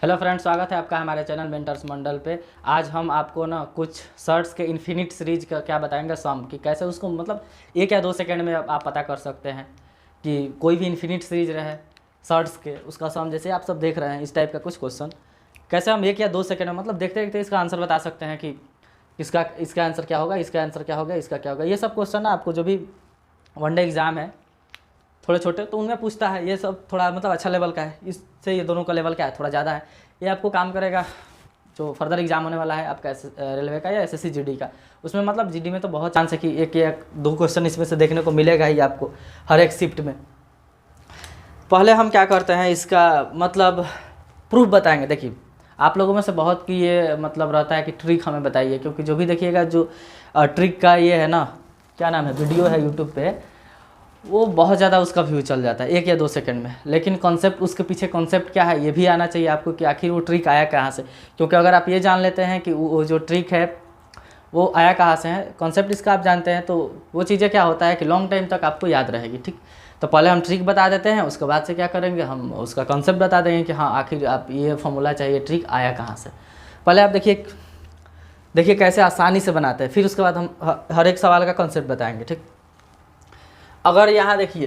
Hello friends, स्वागत है आपका हमारे चैनल मेंटर्स मंडल पे। आज हम आपको ना कुछ सर्ट्स के इन्फिनिट सीरीज का क्या बताएंगे, सम कि कैसे उसको मतलब 1 या 2 सेकंड में आप पता कर सकते हैं कि कोई भी इन्फिनिट सीरीज रहे सर्ट्स के उसका सम। जैसे आप सब देख रहे हैं इस टाइप का कुछ क्वेश्चन, कैसे हम 1 या 2 सेकंड में मतलब देखते देखते इसका आंसर बता सकते हैं कि इसका आंसर क्या होगा, इसका आंसर क्या होगा, इसका क्या होगा। ये सब क्वेश्चन ना आपको जो भी वनडे एग्ज़ाम है थोड़े छोटे तो उनमें पूछता है। ये सब थोड़ा मतलब अच्छा लेवल का है, इससे ये दोनों का लेवल क्या है, थोड़ा ज़्यादा है। ये आपको काम करेगा जो फर्दर एग्जाम होने वाला है आपका रेलवे का या एसएससी जीडी का। उसमें मतलब जीडी में तो बहुत चांस है कि 1 या 2 क्वेश्चन इसमें से देखने को मिलेगा ही आपको हर एक शिफ्ट में। पहले हम क्या करते हैं, इसका मतलब प्रूफ बताएंगे। देखिए आप लोगों में से बहुत की ये मतलब रहता है कि ट्रिक हमें बताइए, क्योंकि जो भी देखिएगा जो ट्रिक का ये है ना, क्या नाम है, वीडियो है यूट्यूब पे, वो बहुत ज़्यादा उसका व्यू चल जाता है 1 या 2 सेकंड में। लेकिन कॉन्सेप्ट, उसके पीछे कॉन्सेप्ट क्या है ये भी आना चाहिए आपको कि आखिर वो ट्रिक आया कहाँ से। क्योंकि अगर आप ये जान लेते हैं कि वो जो ट्रिक है वो आया कहाँ से है, कॉन्सेप्ट इसका आप जानते हैं, तो वो चीज़ें क्या होता है कि लॉन्ग टाइम तक आपको याद रहेगी। ठीक, तो पहले हम ट्रिक बता देते हैं, उसके बाद से क्या करेंगे, हम उसका कॉन्सेप्ट बता देंगे कि हाँ आखिर आप ये फॉर्मूला चाहिए, ट्रिक आया कहाँ से। पहले आप देखिए कैसे आसानी से बनाते हैं, फिर उसके बाद हम हर एक सवाल का कॉन्सेप्ट बताएंगे। ठीक, अगर यहाँ देखिए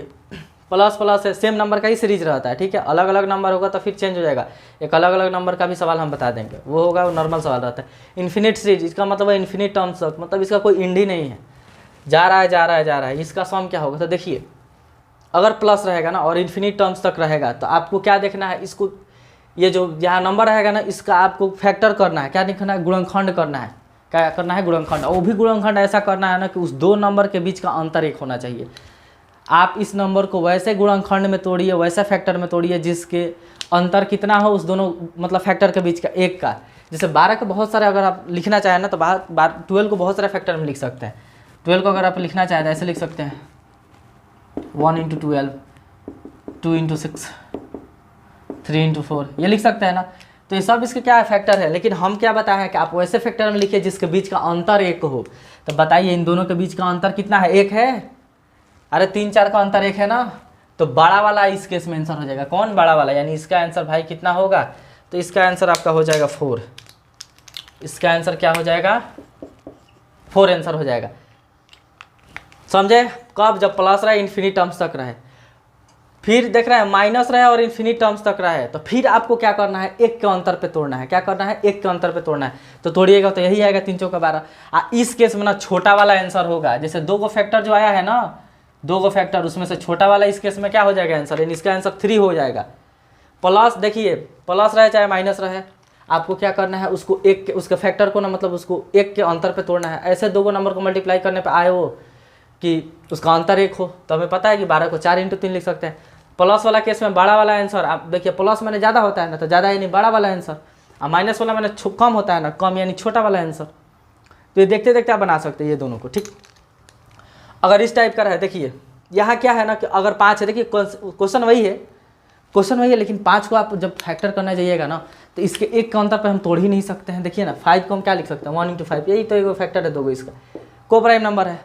प्लस प्लस है, सेम नंबर का ही सीरीज रहता है। ठीक है, अलग अलग नंबर होगा तो फिर चेंज हो जाएगा। एक अलग अलग नंबर का भी सवाल हम बता देंगे, वो होगा, वो नॉर्मल सवाल रहता है। इन्फिनिट सीरीज, इसका मतलब है इन्फिनिट टर्म्स तक, मतलब इसका कोई एंड ही नहीं है, जा रहा है जा रहा है जा रहा है। इसका सम क्या होगा, तो देखिए अगर प्लस रहेगा ना और इन्फिनिट टर्म्स तक रहेगा तो आपको क्या देखना है, इसको ये जो यहाँ नंबर रहेगा ना इसका आपको फैक्टर करना है। क्या लिखना है, गुणनखंड करना है। क्या करना है, गुणनखंड। और वो भी गुणनखंड ऐसा करना है ना कि उस 2 नंबर के बीच का अंतर 1 होना चाहिए। आप इस नंबर को वैसे गुणनखंड में तोड़िए, वैसे फैक्टर में तोड़िए जिसके अंतर कितना हो उस दोनों मतलब फैक्टर के बीच का 1 का। जैसे 12 के बहुत सारे अगर आप लिखना चाहें ना तो 12 को बहुत सारे फैक्टर में लिख सकते हैं। 12 को अगर आप लिखना चाहें तो ऐसे लिख सकते हैं 1 × 12, 2 × 6, 3 × 4, ये लिख सकते हैं ना। तो ये सब इसके क्या है, फैक्टर है। लेकिन हम क्या बताए हैं कि आप वैसे फैक्टर में लिखिए जिसके बीच का अंतर 1 हो। तो बताइए इन दोनों के बीच का अंतर कितना है, 1 है। अरे 3 4 का अंतर 1 है ना, तो बड़ा वाला इस केस में आंसर हो जाएगा। कौन, बड़ा वाला, यानी इसका आंसर भाई कितना होगा, तो इसका आंसर आपका हो जाएगा 4। इसका आंसर क्या हो जाएगा, 4 आंसर हो जाएगा। समझे, कब, जब प्लस रहे इन्फिनिट टर्म्स तक रहे। फिर देख रहे हैं माइनस रहे और इन्फिनिट टर्म्स तक रहे, तो फिर आपको क्या करना है, 1 के अंतर पे तोड़ना है। क्या करना है, 1 के अंतर पे तोड़ना है। तो तोड़िएगा तो यही आएगा 3 चौका 12। इस केस में ना छोटा वाला आंसर होगा। जैसे 2 को फैक्टर जो आया है ना, 2 को फैक्टर, उसमें से छोटा वाला इस केस में क्या हो जाएगा आंसर, यानी इसका आंसर 3 हो जाएगा। प्लस, देखिए प्लस रहे चाहे माइनस रहे, आपको क्या करना है, उसको 1 के उसके फैक्टर को ना मतलब उसको 1 के अंतर पे तोड़ना है। ऐसे 2 नंबर को मल्टीप्लाई करने पे आए हो कि उसका अंतर 1 हो, तो हमें पता है कि 12 को 4 × 3 लिख सकते हैं। प्लस वाला केस में बड़ा वाला आंसर, आप देखिए प्लस मैंने ज़्यादा होता है ना, तो ज़्यादा यानी बड़ा वाला आंसर, और माइनस वाला मैंने कम होता है ना, कम यानी छोटा वाला आंसर। तो ये देखते देखते आप बना सकते हैं ये दोनों को। ठीक, अगर इस टाइप का रहे, देखिए यहाँ क्या है ना कि अगर 5 है, देखिए क्वेश्चन वही है, लेकिन 5 को आप जब फैक्टर करना जाइएगा ना तो इसके 1 के अंतर पर हम तोड़ ही नहीं सकते हैं। देखिए ना 5 को हम क्या लिख सकते हैं, 1 × 5, यही तो एक फैक्टर है 2 इसका। को प्राइम नंबर है,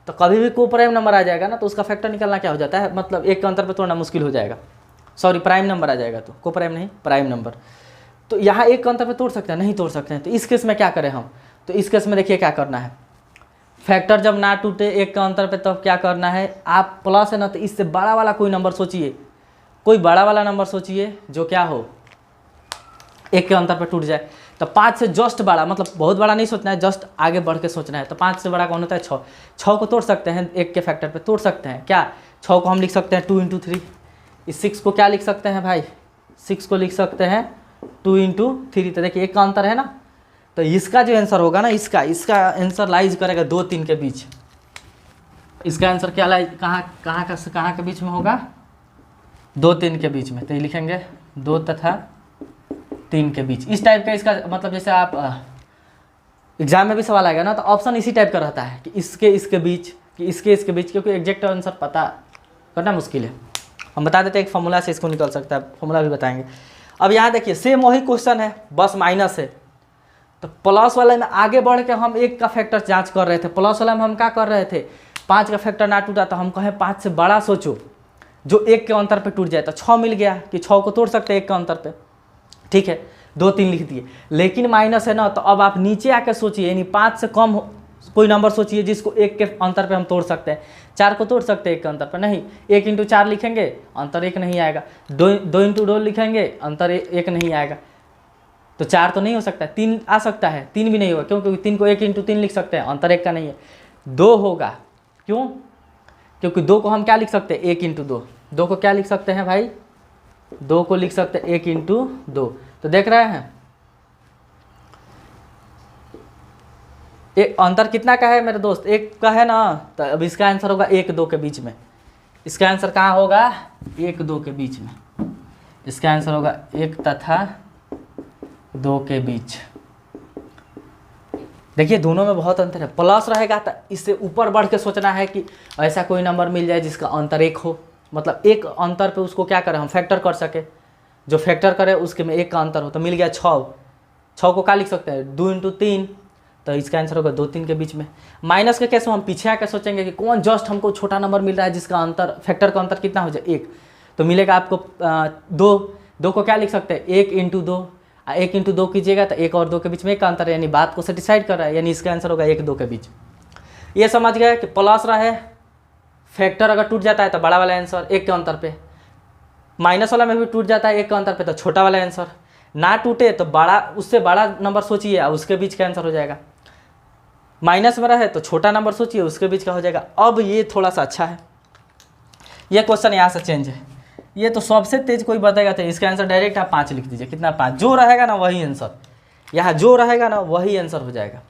तो कभी भी को प्राइम नंबर आ जाएगा ना तो उसका फैक्टर निकलना क्या हो जाता है, मतलब 1 के अंतर पे तोड़ना मुश्किल हो जाएगा। सॉरी, प्राइम नंबर आ जाएगा, तो को प्राइम नहीं, प्राइम नंबर। तो यहाँ 1 के अंतर पे तोड़ सकते हैं, नहीं तोड़ सकते हैं। तो इस केस में क्या करें हम, तो इस केस में देखिए क्या करना है, फैक्टर जब ना टूटे 1 के अंतर पे तब क्या करना है, आप प्लस है ना तो इससे बड़ा वाला कोई नंबर सोचिए, कोई बड़ा वाला नंबर सोचिए जो क्या हो 1 के अंतर पे टूट जाए। तो 5 से जस्ट बड़ा, मतलब बहुत बड़ा नहीं सोचना है, जस्ट आगे बढ़ के सोचना है। तो 5 से बड़ा कौन होता है, 6। 6 को तोड़ सकते हैं 1 के फैक्टर पे, तोड़ सकते हैं क्या, 6 को हम लिख सकते हैं 2 × 3। इस 6 को क्या लिख सकते हैं भाई, 6 को लिख सकते हैं 2 × 3। तो देखिए 1 का अंतर है ना, तो इसका जो आंसर होगा ना, इसका आंसर लाइज करेगा 2 3 के बीच। इसका आंसर क्या लाइज, कहाँ के बीच में होगा, 2 3 के बीच में। तो ये लिखेंगे 2 तथा 3 के बीच। इस टाइप का इसका मतलब, जैसे आप एग्जाम में भी सवाल आएगा ना तो ऑप्शन इसी टाइप का रहता है कि इसके बीच, कि इसके बीच, क्योंकि एग्जैक्ट आंसर पता करना मुश्किल है। हम बता देते हैं एक फॉर्मूला से इसको निकल सकता है, फॉर्मूला भी बताएंगे। अब यहाँ देखिए सेम वही क्वेश्चन है, बस माइनस है। तो प्लस वाले में आगे बढ़ के हम 1 का फैक्टर जांच कर रहे थे। प्लस वाला में हम क्या कर रहे थे, 5 का फैक्टर ना टूटा तो हम कहें 5 से बड़ा सोचो जो 1 के अंतर पे टूट जाए। तो 6 मिल गया कि 6 को तोड़ सकते हैं 1 के अंतर पे। ठीक है, 2 3 लिख दिए, लेकिन माइनस है ना, तो अब आप नीचे आकर सोचिए, यानी 5 से कम कोई नंबर सोचिए जिसको 1 के अंतर पे हम तोड़ सकते हैं। 4 को तोड़ सकते हैं 1 के अंतर पे? नहीं। 1 × 4 लिखेंगे, अंतर 1 नहीं आएगा। 2 × 2 लिखेंगे, अंतर 1 नहीं आएगा। तो 4 तो नहीं हो सकता, 3 आ सकता है, 3 भी नहीं होगा। क्यों? क्योंकि 3 को 1 × 3 लिख सकते हैं, अंतर 1 का नहीं है। 2 होगा, क्यों? क्योंकि 2 को हम क्या लिख सकते हैं? 1 × 2। 2 को क्या लिख सकते हैं भाई? 2 को लिख सकते हैं 1 × 2। तो देख रहे हैं एक अंतर कितना का है मेरे दोस्त? 1 का है ना, तो अब इसका आंसर होगा 1 2 के बीच में। इसका आंसर कहाँ होगा? 1 2 के बीच में। इसका आंसर होगा 1 तथा 2 के बीच। देखिए दोनों में बहुत अंतर है। प्लस रहेगा तो इससे ऊपर बढ़ के सोचना है कि ऐसा कोई नंबर मिल जाए जिसका अंतर 1 हो, मतलब एक अंतर पे उसको क्या करें हम? फैक्टर कर सके। जो फैक्टर करे उसके में 1 का अंतर हो, तो मिल गया 6। 6 को क्या लिख सकते हैं? 2 × 3, तो इसका आंसर होगा 2 3 के बीच में। माइनस के केस में हम पीछे आकर सोचेंगे कि कौन जस्ट हमको छोटा नंबर मिल रहा है जिसका अंतर, फैक्टर का अंतर कितना हो जाए? 1। तो मिलेगा आपको 2 को क्या लिख सकते हैं? 1 × 2। 1 × 2 कीजिएगा तो 1 और 2 के बीच में 1 का अंतर है, यानी बात को सेटिस्फाइड कर रहा है, यानी इसका आंसर होगा 1 2 के बीच। ये समझ गए कि प्लस रहे, फैक्टर अगर टूट जाता है तो बड़ा वाला आंसर 1 के अंतर पे, माइनस वाला में भी टूट जाता है 1 के अंतर पे तो छोटा वाला आंसर, ना टूटे तो बड़ा, उससे बड़ा नंबर सोचिए उसके बीच का आंसर हो जाएगा। माइनस में रहे तो छोटा नंबर सोचिए उसके बीच का हो जाएगा। अब ये थोड़ा सा अच्छा है, ये क्वेश्चन यहाँ से चेंज है। ये तो सबसे तेज कोई बताएगा तो इसका आंसर डायरेक्ट आप 5 लिख दीजिए। कितना? 5। जो रहेगा ना वही आंसर, यहाँ जो रहेगा ना वही आंसर हो जाएगा।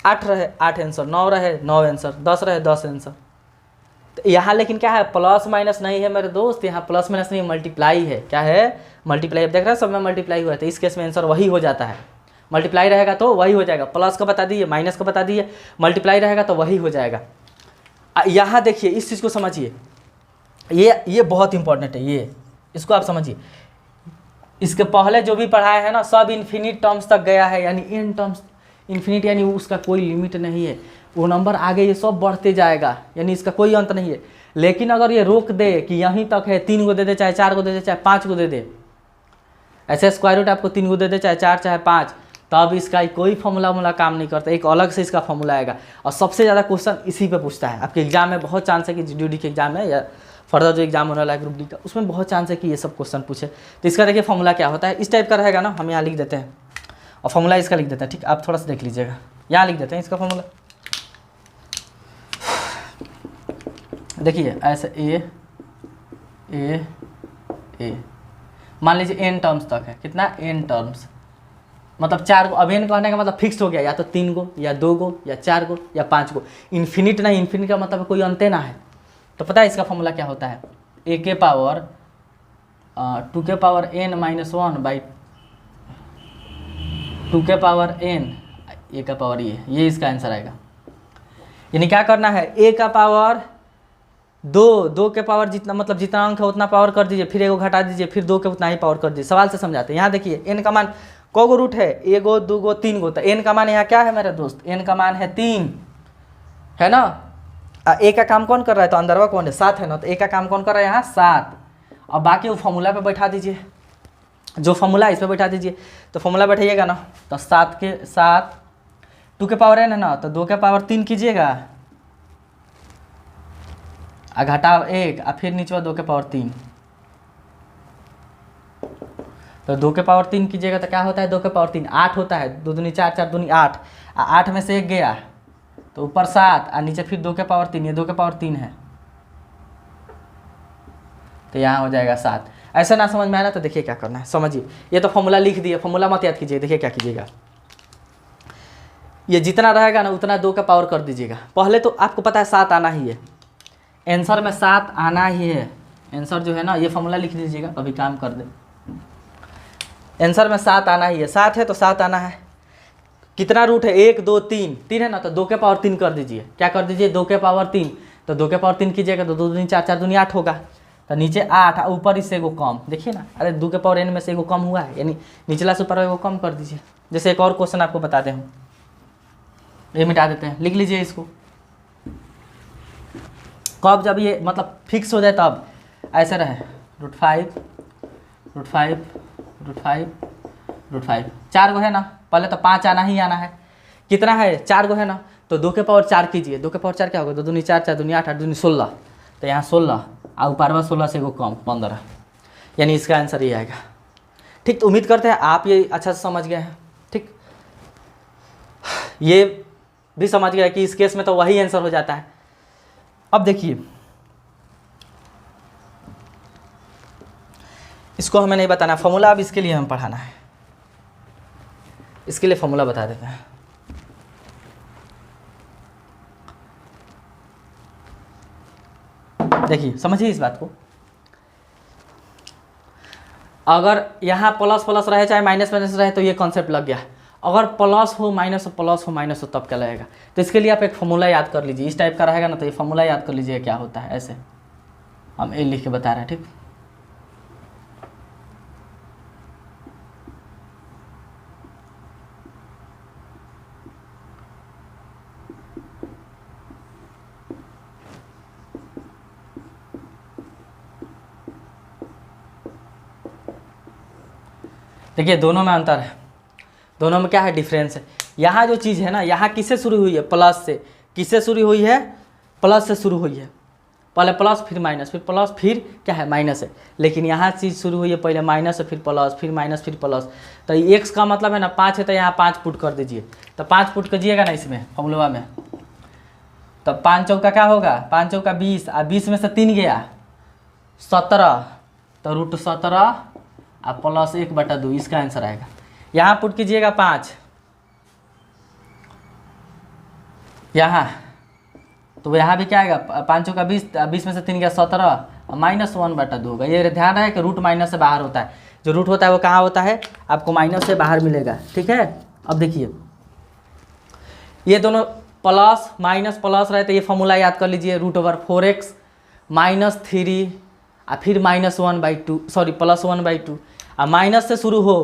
8 रहे 8 आंसर, 9 रहे 9 आंसर, 10 रहे 10 आंसर। तो यहाँ लेकिन क्या है? प्लस माइनस नहीं है मेरे दोस्त, यहाँ प्लस माइनस नहीं, मल्टीप्लाई है। क्या है? मल्टीप्लाई। अब देख रहे हैं सब में मल्टीप्लाई हुआ है, तो इस केस में आंसर वही हो जाता है। मल्टीप्लाई रहेगा तो वही हो जाएगा। प्लस का बता दीजिए, माइनस का बता दीजिए, मल्टीप्लाई रहेगा तो वही हो जाएगा। यहाँ देखिए इस चीज़ को समझिए, ये बहुत इंपॉर्टेंट है, ये इसको आप समझिए। इसके पहले जो भी पढ़ाया है ना सब इन्फिनिट टर्म्स तक गया है, यानी इन टर्म्स इन्फिनिट, यानी उसका कोई लिमिट नहीं है। वो नंबर आगे ये सब बढ़ते जाएगा, यानी इसका कोई अंत नहीं है। लेकिन अगर ये रोक दे कि यहीं तक है, 3 को दे दे, चाहे 4 को दे दे, चाहे 5 को दे दे, ऐसे स्क्वायर रूट आपको 3 को दे दे, चाहे 4 चाहे 5, तब इसका कोई फॉर्मूला काम नहीं करता। एक अलग से इसका फॉर्मूला आएगा, और सबसे ज़्यादा क्वेश्चन इसी पे पूछता है। आपके एग्जाम में बहुत चांस है कि GDD के एग्जाम है या फर्दर जो एग्जाम होने वाला है ग्रुप डी का, उसमें बहुत चांस है कि ये सब क्वेश्चन पूछे। तो इसका देखिए फॉर्मूला क्या होता है, इस टाइप का रहेगा ना, हम यहाँ लिख देते हैं और फॉर्मूला इसका लिख देते हैं। ठीक, आप थोड़ा सा देख लीजिएगा, यहाँ लिख देते हैं इसका फॉर्मूला। देखिए ऐसे ए मान लीजिए n टर्म्स तक है। कितना? n टर्म्स, मतलब 4 को। अब n कहने का मतलब फिक्स हो गया, या तो 3 को या 2 को या 4 को या 5 को। इन्फिनिट नहीं, इन्फिनिट का मतलब कोई अंत ना है। तो पता है इसका फॉर्मूला क्या होता है? a के पावर 2 के पावर n माइनस 1 बाई 2 के पावर n a का पावर ये इसका आंसर आएगा। यानी क्या करना है? a का पावर 2 के पावर जितना, मतलब जितना अंक है उतना पावर कर दीजिए, फिर एगो घटा दीजिए, फिर 2 के उतना ही पावर कर दीजिए। सवाल से समझाते हैं। यहाँ देखिए n का मान को रूट है? 1 2 3 गो। तो n का मान यहाँ क्या है मेरे दोस्त? n का मान है 3, है ना। a का काम कौन कर रहा है? तो अंदरवा कौन है? 7 है ना, तो a का काम कौन कर रहा है यहाँ? 7। अब बाकी वो फॉर्मूला पे बैठा दीजिए, जो फॉर्मूला इस पर बैठा दीजिए। तो फॉर्मूला बैठाइएगा ना, तो 7 के 7 2 के पावर n है ना, तो 2 के पावर 3 कीजिएगा, घटाव 1, और फिर नीचे 2 के पावर 3। तो 2 के पावर 3 कीजिएगा तो क्या होता है? 2 के पावर 3 8 होता है। 2 दूनी 4, 4 दूनी 8, 8 में से 1 गया तो ऊपर 7, और नीचे फिर 2 के पावर 3। ये 2 के पावर 3 है, तो यहाँ हो जाएगा 7। ऐसा ना समझ में आया ना, तो देखिए क्या करना है, समझिए। ये तो फॉर्मूला लिख दिए, फॉर्मूला मत याद कीजिए। देखिए क्या कीजिएगा, ये जितना रहेगा ना उतना 2 का पावर कर दीजिएगा। पहले तो आपको पता है 7 आना ही है, आंसर में 7 आना ही है। आंसर जो है ना, ये फॉर्मूला लिख दीजिएगा, अभी काम कर दे। आंसर में 7 आना ही है, 7 है तो 7 आना है। कितना रूट है? 1 2 3, 3 है ना, तो 2 के पावर 3 कर दीजिए। क्या कर दीजिए? 2 के पावर 3। तो 2 के पावर 3 कीजिएगा तो 2 दूनी 4, 4 दूनी 8 होगा। तो नीचे 8, ऊपर इससे एगो कम। देखिए ना, अरे 2 के पावर n में से एगो कम हुआ है, यानी निचला से ऊपर एगो कम कर दीजिए। जैसे एक और क्वेश्चन आपको बताते हैं, ये मिटा देते हैं, लिख लीजिए इसको। कब? जब ये मतलब फिक्स हो जाए तब। ऐसे रहे √5 √5 √5 √5। 4 गो है ना, पहले तो 5 आना ही आना है। कितना है, 4 गो है ना, तो 2 के पावर 4 कीजिए। 2 के पावर 4 क्या होगा, 2 दूनी 4, 4 दूनी 8, 8 दूनी 16, तो यहाँ 16 और ऊपरवा 16 से एगो कम 15, यानी इसका आंसर ये आएगा। ठीक, तो उम्मीद करते हैं आप ये अच्छा से समझ गए हैं। ठीक, ये भी समझ गया कि इस केस में तो वही आंसर हो जाता है। अब देखिए, इसको हमें नहीं बताना फॉर्मूला, अब इसके लिए हमें पढ़ाना है। इसके लिए फॉर्मूला बता देते हैं। देखिए समझिए इस बात को, अगर यहाँ प्लस प्लस रहे चाहे माइनस माइनस रहे तो ये कॉन्सेप्ट लग गया। अगर प्लस हो माइनस हो, प्लस हो माइनस हो, तब क्या लगेगा। तो इसके लिए आप एक फॉर्मूला याद कर लीजिए, इस टाइप का रहेगा ना, तो ये फॉर्मूला याद कर लीजिए क्या होता है। ऐसे हम ए लिख के बता रहे हैं। ठीक, देखिए दोनों में अंतर है, दोनों में क्या है, डिफरेंस है। यहाँ जो चीज़ है ना, यहाँ किससे शुरू हुई है, प्लस से। किससे शुरू हुई है, प्लस से शुरू हुई है। पहले प्लस फिर माइनस, फिर प्लस फिर क्या है, माइनस है। लेकिन यहाँ चीज़ शुरू हुई है पहले माइनस से, फिर प्लस, फिर माइनस, फिर प्लस। तो एक्स का मतलब है ना 5 है, तो यहाँ 5 पुट कर दीजिए। तो 5 पुट कीजिएगा ना इसमें फॉर्मूला में, तो 5 चौका क्या होगा, 5 चौका 20, और 20 में से 3 गया 17, तो √17 और प्लस 1/2, इसका आंसर आएगा। यहाँ पुट कीजिएगा 5 यहाँ, तो यहाँ भी क्या आएगा, 5 चौका 20, 20 में से 3 गया 17, और -1/2 होगा। ये ध्यान रहे कि रूट माइनस से बाहर होता है, जो रूट होता है वो कहाँ होता है, आपको माइनस से बाहर मिलेगा। ठीक है, अब देखिए ये दोनों प्लस माइनस प्लस रहे तो ये फॉर्मूला याद कर लीजिए, √4x -3 और फिर -1/2, सॉरी +1/2, और माइनस से शुरू हो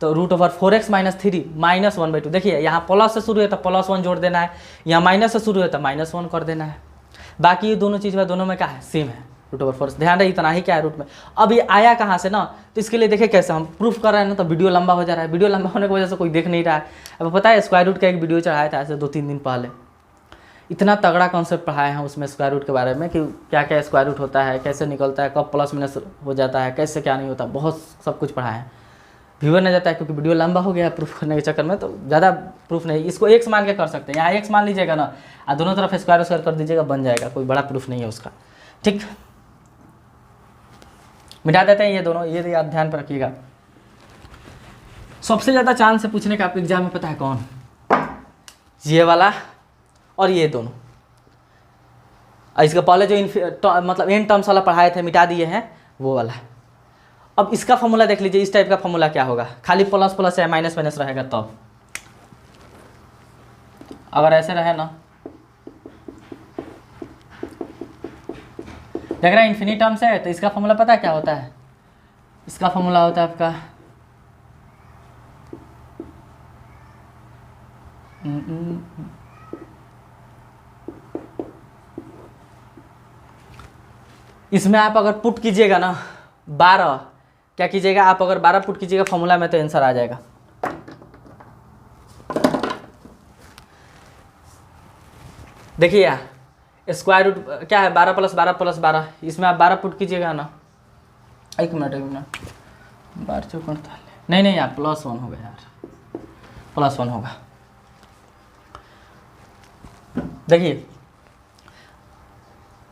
तो √4x -3 -1/2। देखिए यहाँ प्लस से शुरू है तो +1 जोड़ देना है, यहाँ माइनस से शुरू है तो -1 कर देना है। बाकी ये दोनों चीज़ में दोनों में क्या है, सेम है, √4। ध्यान रहे इतना ही क्या है रूट में। अब ये आया कहाँ से ना, तो इसके लिए देखिए कैसे हम प्रूफ कर रहे हैं ना, तो वीडियो लंबा हो जा रहा है। वीडियो लंबा होने की वजह से कोई देख नहीं रहा है। अब पता है स्क्वायर रूट का एक वीडियो चढ़ाया था ऐसे 2-3 दिन पहले, इतना तगड़ा कॉन्सेप्ट पढ़ाए हैं उसमें स्क्वायर रूट के बारे में, कि क्या क्या स्क्वायर रूट होता है, कैसे निकलता है, कब प्लस माइनस हो जाता है, कैसे क्या नहीं होता, बहुत सब कुछ पढ़ाए हैं। व्यूअर नहीं जाता है क्योंकि वीडियो लंबा हो गया है प्रूफ करने के चक्कर में, तो ज़्यादा प्रूफ नहीं। इसको एक्स मान के कर सकते हैं, यहाँ एक्स मान लीजिएगा ना, और दोनों तरफ स्क्वायर स्क्वायर कर दीजिएगा, बन जाएगा, कोई बड़ा प्रूफ नहीं है उसका। ठीक, मिटा देते हैं ये दोनों, ये याद ध्यान पर रखिएगा। सबसे ज़्यादा चांस है पूछने का आपके एग्जाम में, पता है कौन, ये वाला और ये दोनों। इसके पहले जो मतलब एन टर्म्स वाला पढ़ाए थे, मिटा दिए हैं वो वाला। अब इसका फॉर्मूला देख लीजिए, इस टाइप का फॉर्मूला क्या होगा, खाली प्लस प्लस या माइनस माइनस रहेगा तब। अगर ऐसे रहे ना, देख रहे हैं इन्फिनिट टर्म्स है, तो इसका फॉर्मूला पता है क्या होता है, इसका फॉर्मूला होता है आपका इसमें आप अगर पुट कीजिएगा ना 12, क्या कीजिएगा आप, अगर 12 पुट कीजिएगा फॉर्मूला में तो आंसर आ जाएगा। देखिए यार स्क्वायर रूट क्या है, 12 + 12 + 12, इसमें आप 12 पुट कीजिएगा ना, एक मिनट 12 × 48, नहीं यार +1 होगा यार, +1 होगा। देखिए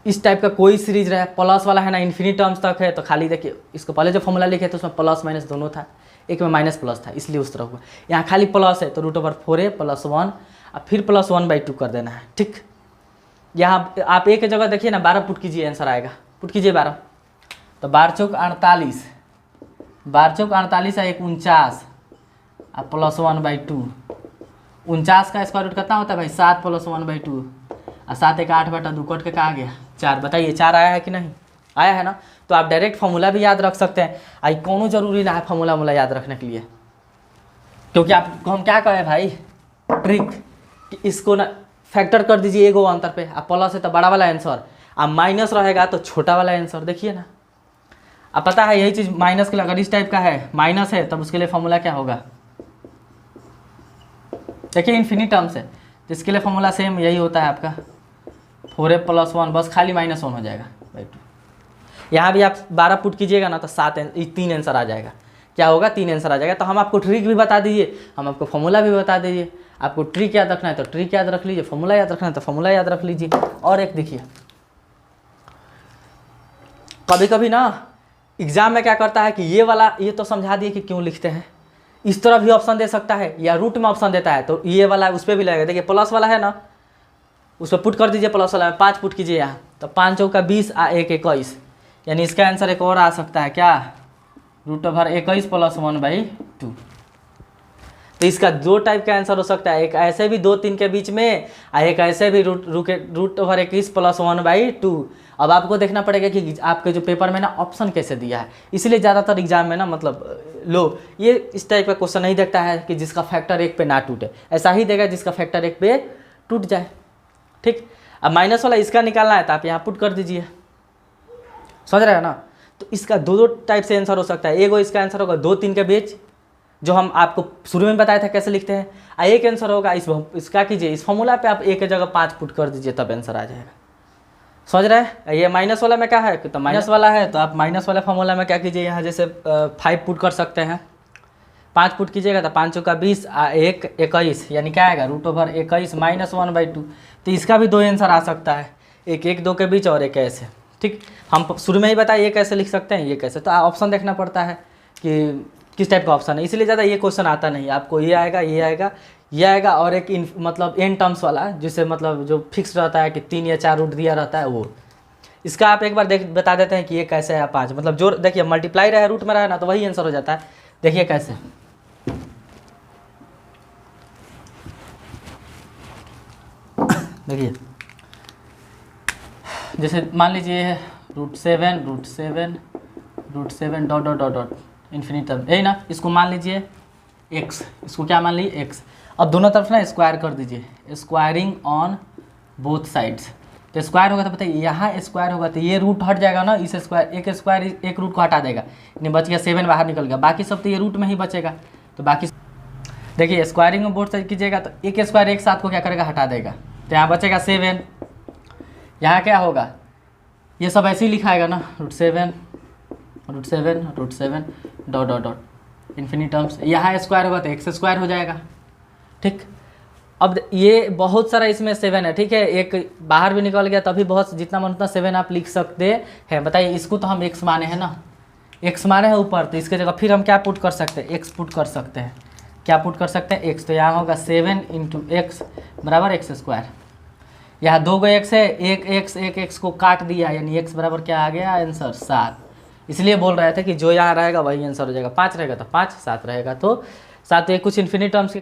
इस टाइप का कोई सीरीज रहे, प्लस वाला है ना इन्फिनिट टर्म्स तक है, तो खाली देखिए इसको पहले जो फॉर्मूला लिखे थे उसमें प्लस माइनस दोनों था, एक में माइनस प्लस था इसलिए उस तरह हुआ। यहाँ खाली प्लस है तो √4a + 1 और फिर +1/2 कर देना है। ठीक, यहाँ आप एक जगह देखिए ना 12 पुट कीजिए, आंसर आएगा। पुट कीजिए 12, तो 12 चौक 48, 12 चौक 48 है 49 और +1/2। 49 का स्क्वायर रूट कितना होता है भाई, 7 + 1/2, और 7 × 8/2 कट के कहा गया 4। बताइए 4 आया है कि नहीं, आया है ना। तो आप डायरेक्ट फॉर्मूला भी याद रख सकते हैं, आई कोनो जरूरी ना है फॉर्मूला याद रखने के लिए, क्योंकि आपको हम क्या कहें भाई ट्रिक कि इसको ना फैक्टर कर दीजिए एगो अंतर पे, आप प्लस है तो बड़ा वाला आंसर, आप माइनस रहेगा तो छोटा वाला आंसर। देखिए ना, अब पता है यही चीज़ माइनस के लिए, अगर इस टाइप का है माइनस है तब उसके लिए फॉर्मूला क्या होगा, देखिए इन्फिनिट टर्म्स है तो इसके लिए फॉर्मूला सेम यही होता है आपका 4a + 1, बस खाली -1 हो जाएगा बाई 2। यहाँ भी आप 12 पुट कीजिएगा ना तो 3 आंसर आ जाएगा। क्या होगा? 3 आंसर आ जाएगा। तो हम आपको ट्रिक भी बता दीजिए, हम आपको फॉर्मूला भी बता दीजिए। आपको ट्रिक याद रखना है तो ट्रिक याद रख लीजिए, फॉर्मूला याद रखना है तो फॉर्मूला याद रख लीजिए। और एक देखिए, कभी कभी ना एग्जाम में क्या करता है कि ये वाला ये तो समझा दिए कि क्यों लिखते हैं, इस तरह भी ऑप्शन दे सकता है या रूट में ऑप्शन देता है तो ये वाला उस पर भी लगेगा। देखिए प्लस वाला है ना, उस पर पुट कर दीजिए, प्लस वाला में 5 पुट कीजिए यहाँ, तो 5 चौका 20 आ 1 21, यानी इसका आंसर एक और आ सकता है क्या? √21 + 1/2। तो इसका 2 टाइप का आंसर हो सकता है, एक ऐसे भी 2 3 के बीच में, और एक ऐसे भी √21 + 1/2। अब आपको देखना पड़ेगा कि आपके जो पेपर में ना ऑप्शन कैसे दिया है, इसलिए ज़्यादातर एग्जाम में ना मतलब लो ये इस टाइप का क्वेश्चन नहीं देखता है कि जिसका फैक्टर 1 पे ना टूटे, ऐसा ही देगा जिसका फैक्टर 1 पे टूट जाए। ठीक, अब माइनस वाला इसका निकालना है तो आप यहाँ पुट कर दीजिए, समझ रहे हैं ना। तो इसका 2 टाइप से आंसर हो सकता है, एक इसका आंसर होगा 2 3 के बीच जो हम आपको शुरू में बताया था कैसे लिखते हैं, और एक आंसर होगा इसका कीजिए इस फॉर्मूला पे आप 1 की जगह 5 पुट कर दीजिए तब आंसर आ जाएगा, समझ रहे हैं। ये माइनस वाला में क्या है तो माइनस वाला है तो आप माइनस वाले फॉर्मूला में क्या कीजिए, यहाँ जैसे 5 पुट कर सकते हैं, 5 पुट कीजिएगा तो 5 चौका 20 1 21, यानी क्या आएगा √21 - 1/2। तो इसका भी 2 आंसर आ सकता है, एक 1 2 के बीच और एक ऐसे। ठीक, हम शुरू में ही बताया ये कैसे लिख सकते हैं, ये कैसे, तो ऑप्शन देखना पड़ता है कि किस टाइप का ऑप्शन है, इसलिए ज़्यादा ये क्वेश्चन आता नहीं। आपको ये आएगा, ये आएगा, ये आएगा, और एक मतलब n टर्म्स वाला जिसे मतलब जो फिक्स रहता है कि 3 या 4 रूट दिया रहता है वो, इसका आप एक बार बता देते हैं कि ये कैसे है 5, मतलब जो देखिए मल्टीप्लाई रहे रूट में रहे ना तो वही आंसर हो जाता है। देखिए कैसे, देखिए जैसे मान लीजिए √7 डॉट इन्फिनिटम यही ना, इसको मान लीजिए x, इसको क्या मान लीजिए x। अब दोनों तरफ ना स्क्वायर कर दीजिए, स्क्वायरिंग ऑन बोथ साइड्स। तो स्क्वायर होगा तो बताइए यहाँ स्क्वायर होगा तो ये रूट हट जाएगा ना, इस स्क्वायर एक रूट को हटा देगा, यानी बच गया 7 बाहर निकल गया, बाकी सब तो ये रूट में ही बचेगा। तो बाकी देखिए स्क्वायरिंग में बोथ साइड कीजिएगा तो एक स्क्वायर एक साथ को क्या करेगा, हटा देगा, तो यहाँ बचेगा 7। यहाँ क्या होगा, ये सब ऐसे ही लिखाएगा ना, √7 डॉट इन्फिनिट टर्म्स, यहाँ स्क्वायर होगा तो x स्क्वायर हो जाएगा। ठीक, अब ये बहुत सारा इसमें 7 है, ठीक है, एक बाहर भी निकल गया तभी बहुत जितना मन उतना 7 आप लिख सकते हैं। बताइए इसको तो हम x माने हैं ना, x माने हैं ऊपर, तो इसके जगह फिर हम क्या पुट कर सकते हैं, x पुट कर सकते हैं। क्या पुट कर सकते हैं, x, तो यहाँ होगा 7 × x बराबर x स्क्वायर। यहाँ 2 x है, एक x को काट दिया, यानी x बराबर क्या आ गया आंसर 7। इसलिए बोल रहे थे कि जो यहाँ रहेगा वही आंसर हो जाएगा, 5 रहेगा तो 5, 7 रहेगा तो 7। ये कुछ इन्फिनिट टर्म्स